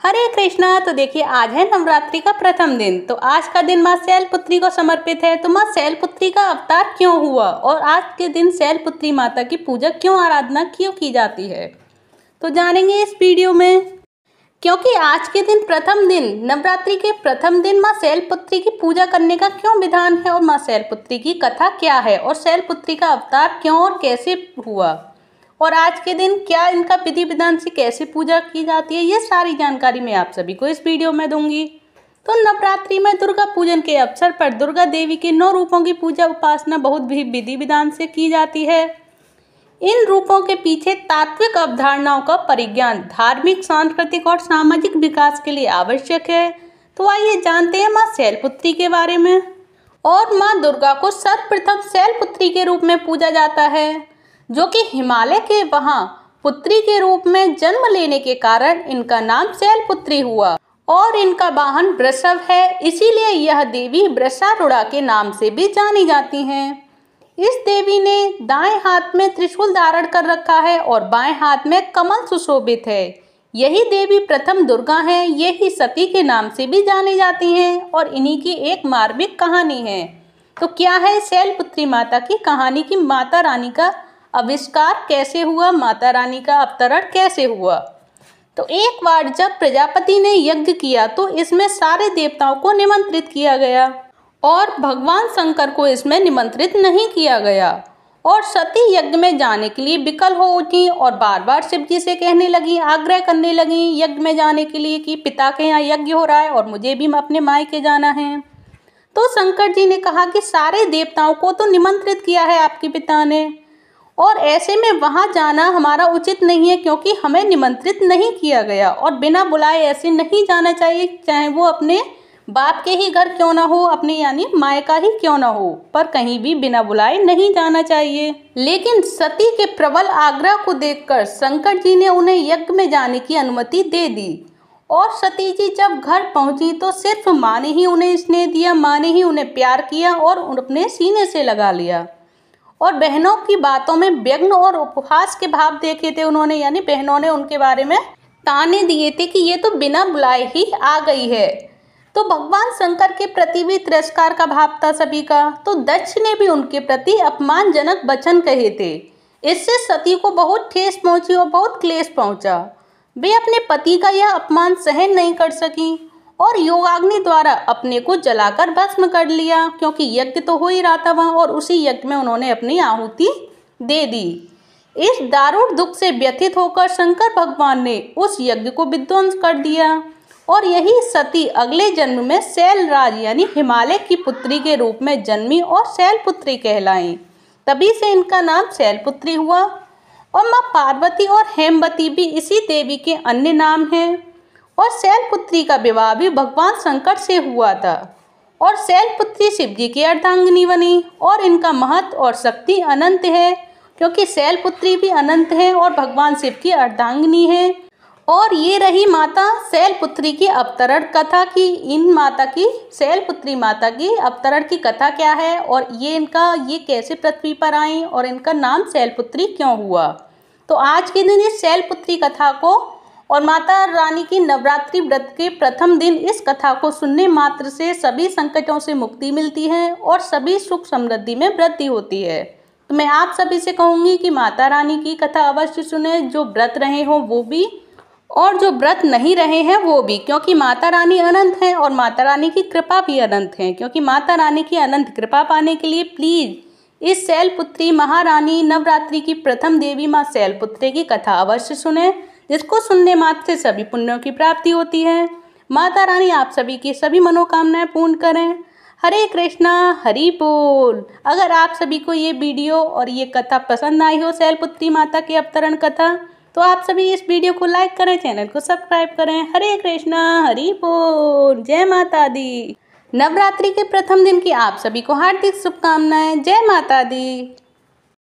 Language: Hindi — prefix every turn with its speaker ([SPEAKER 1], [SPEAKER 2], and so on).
[SPEAKER 1] हरे कृष्णा। तो देखिए आज है नवरात्रि का प्रथम दिन। तो आज का दिन माँ शैलपुत्री को समर्पित है। तो माँ शैलपुत्री का अवतार क्यों हुआ और आज के दिन शैलपुत्री माता की पूजा क्यों आराधना क्यों की जाती है, तो जानेंगे इस वीडियो में। क्योंकि आज के दिन प्रथम दिन नवरात्रि के प्रथम दिन माँ शैलपुत्री की पूजा करने का क्यों विधान है और माँ शैलपुत्री की कथा क्या है और शैलपुत्री का अवतार क्यों और कैसे हुआ और आज के दिन क्या इनका विधि विधान से कैसे पूजा की जाती है, ये सारी जानकारी मैं आप सभी को इस वीडियो में दूंगी। तो नवरात्रि में दुर्गा पूजन के अवसर पर दुर्गा देवी के 9 रूपों की पूजा उपासना बहुत भी विधि विधान से की जाती है। इन रूपों के पीछे तात्विक अवधारणाओं का परिज्ञान धार्मिक, सांस्कृतिक और सामाजिक विकास के लिए आवश्यक है। तो आइए जानते हैं माँ शैलपुत्री के बारे में। और माँ दुर्गा को सर्वप्रथम शैलपुत्री के रूप में पूजा जाता है, जो कि हिमालय के वहां पुत्री के रूप में जन्म लेने के कारण इनका नाम शैलपुत्री हुआ। और इनका वाहन वृषभ है, इसीलिए यह देवी वृषारूढ़ा के नाम से भी जानी जाती हैं। इस देवी ने दाएं हाथ में त्रिशूल धारण कर रखा है और बाएं हाथ में कमल सुशोभित है। यही देवी प्रथम दुर्गा हैं। यही सती के नाम से भी जानी जाती हैं और इन्हीं की एक मार्मिक कहानी है। तो क्या है शैलपुत्री माता की कहानी की माता रानी का आविष्कार कैसे हुआ, माता रानी का अवतरण कैसे हुआ। तो एक बार जब प्रजापति ने यज्ञ किया तो इसमें सारे देवताओं को निमंत्रित किया गया और भगवान शंकर को इसमें निमंत्रित नहीं किया गया। और सती यज्ञ में जाने के लिए विकल हो उठी और बार बार शिव जी से कहने लगी, आग्रह करने लगी यज्ञ में जाने के लिए कि पिता के यहाँ यज्ञ हो रहा है और मुझे भी अपने मायके जाना है। तो शंकर जी ने कहा कि सारे देवताओं को तो निमंत्रित किया है आपके पिता ने और ऐसे में वहां जाना हमारा उचित नहीं है, क्योंकि हमें निमंत्रित नहीं किया गया और बिना बुलाए ऐसे नहीं जाना चाहिए, चाहे वो अपने बाप के ही घर क्यों ना हो, अपने यानी मायका ही क्यों ना हो, पर कहीं भी बिना बुलाए नहीं जाना चाहिए। लेकिन सती के प्रबल आग्रह को देखकर शंकर जी ने उन्हें यज्ञ में जाने की अनुमति दे दी। और सती जी जब घर पहुंची तो सिर्फ माँ ने ही उन्हें स्नेह दिया, माँ ने ही उन्हें प्यार किया और अपने सीने से लगा लिया। और बहनों की बातों में व्यंग्य और उपहास के भाव देखे थे उन्होंने, यानी बहनों ने उनके बारे में ताने दिए थे कि ये तो बिना बुलाए ही आ गई है। तो भगवान शंकर के प्रति भी तिरस्कार का भाव था सभी का। तो दक्ष ने भी उनके प्रति अपमानजनक वचन कहे थे। इससे सती को बहुत ठेस पहुंची और बहुत क्लेश पहुंचा। वे अपने पति का यह अपमान सहन नहीं कर सकी और योगाग्नि द्वारा अपने को जलाकर भस्म कर लिया, क्योंकि यज्ञ तो हो ही रहा था वहाँ और उसी यज्ञ में उन्होंने अपनी आहुति दे दी। इस दारुण दुख से व्यथित होकर शंकर भगवान ने उस यज्ञ को विध्वंस कर दिया और यही सती अगले जन्म में शैलराज यानी हिमालय की पुत्री के रूप में जन्मी और शैलपुत्री कहलाई। तभी से इनका नाम शैलपुत्री हुआ। और माँ पार्वती और हेमवती भी इसी देवी के अन्य नाम हैं। और शैलपुत्री का विवाह भी भगवान शंकर से हुआ था और शैलपुत्री शिव जी की अर्धांगिनी बनी। और इनका महत्व और शक्ति अनंत है, क्योंकि शैलपुत्री भी अनंत है और भगवान शिव की अर्धांगिनी है। और ये रही माता शैलपुत्री की अवतरण कथा की। इन माता की शैलपुत्री माता की अवतरण की कथा क्या है और ये कैसे पृथ्वी पर आई और इनका नाम शैलपुत्री क्यों हुआ। तो आज के दिन इस शैलपुत्री कथा को और माता रानी की नवरात्रि व्रत के प्रथम दिन इस कथा को सुनने मात्र से सभी संकटों से मुक्ति मिलती है और सभी सुख समृद्धि में वृद्धि होती है। तो मैं आप सभी से कहूँगी कि माता रानी की कथा अवश्य सुने, जो व्रत रहे हों वो भी और जो व्रत नहीं रहे हैं वो भी, क्योंकि माता रानी अनंत है और माता रानी की कृपा भी अनंत है। क्योंकि माता रानी की अनंत कृपा पाने के लिए प्लीज़ इस शैलपुत्री महारानी नवरात्रि की प्रथम देवी माँ शैलपुत्री की कथा अवश्य सुने, जिसको सुनने मात्र से सभी पुण्यों की प्राप्ति होती है। माता रानी आप सभी की सभी मनोकामनाएं पूर्ण करें। हरे कृष्णा, हरि बोल। अगर आप सभी को ये वीडियो और ये कथा पसंद आई हो, शैलपुत्री माता की अवतरण कथा, तो आप सभी इस वीडियो को लाइक करें, चैनल को सब्सक्राइब करें। हरे कृष्णा, हरि बोल। जय माता दी। नवरात्रि के प्रथम दिन की आप सभी को हार्दिक शुभकामनाएं। जय माता दी।